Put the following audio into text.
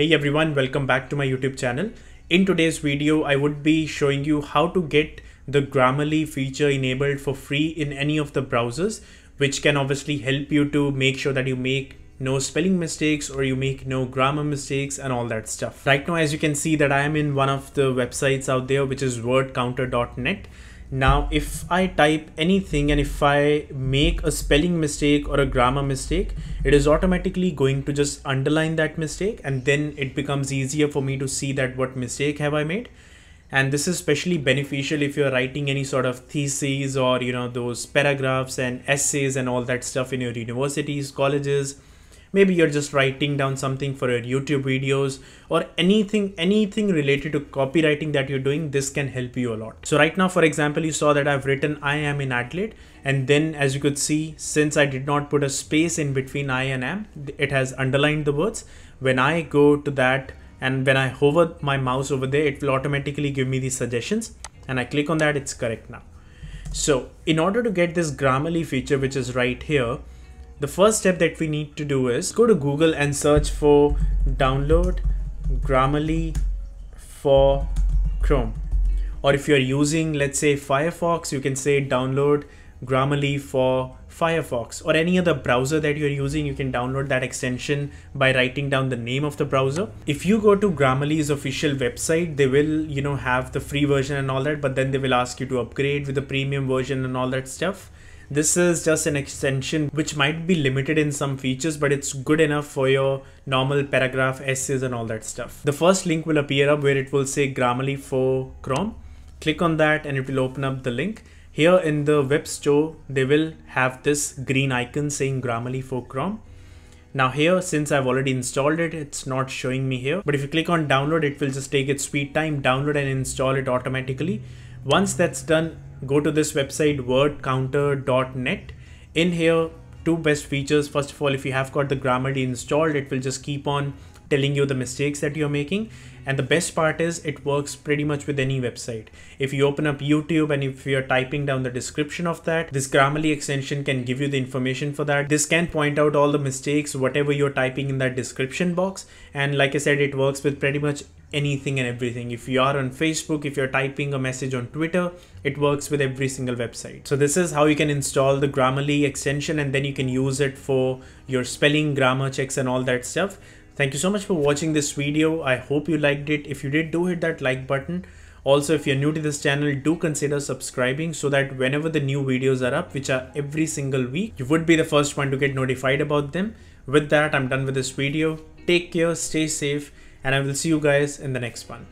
Hey everyone, welcome back to my YouTube channel. In today's video, I would be showing you how to get the Grammarly feature enabled for free in any of the browsers, which can obviously help you to make sure that you make no spelling mistakes or you make no grammar mistakes and all that stuff. Right now, as you can see that I am in one of the websites out there, which is wordcounter.net. Now, if I type anything and if I make a spelling mistake or a grammar mistake, it is automatically going to just underline that mistake, and then it becomes easier for me to see that what mistake have I made. And this is especially beneficial if you're writing any sort of theses or those paragraphs and essays and all that stuff in your universities, colleges. Maybe you're just writing down something for your YouTube videos or anything related to copywriting that you're doing. This can help you a lot. So right now, for example, you saw that I've written I am in Adelaide. And then as you could see, since I did not put a space in between I and am, it has underlined the words. When I go to that and when I hover my mouse over there, it will automatically give me the suggestions. And I click on that, it's correct now. So in order to get this Grammarly feature, which is right here, the first step that we need to do is go to Google and search for download Grammarly for Chrome. Or if you're using, let's say, Firefox, you can say download Grammarly for Firefox, or any other browser that you're using. You can download that extension by writing down the name of the browser. If you go to Grammarly's official website, they will, have the free version and all that, but then they will ask you to upgrade with the premium version and all that stuff. This is just an extension which might be limited in some features, but it's good enough for your normal paragraph, essays and all that stuff. The first link will appear up where it will say Grammarly for Chrome. Click on that and it will open up the link. Here in the web store, they will have this green icon saying Grammarly for Chrome. Now here, since I've already installed it, it's not showing me here. But if you click on download, it will just take its sweet time, download and install it automatically. Once that's done, go to this website wordcounter.net. In here, two best features. First of all, if you have got the Grammarly installed, it will just keep on telling you the mistakes that you're making. And the best part is it works pretty much with any website. If you open up YouTube and if you're typing down the description of that, this Grammarly extension can give you the information for that. This can point out all the mistakes, whatever you're typing in that description box. And like I said, it works with pretty much anything and everything. If you are on Facebook, if you're typing a message on Twitter, it works with every single website. So this is how you can install the Grammarly extension, and then you can use it for your spelling, grammar checks and all that stuff. Thank you so much for watching this video. I hope you liked it. If you did, do hit that like button. Also, if you're new to this channel, do consider subscribing so that whenever the new videos are up, which are every single week, you would be the first one to get notified about them. With that, I'm done with this video. Take care, stay safe, and I will see you guys in the next one.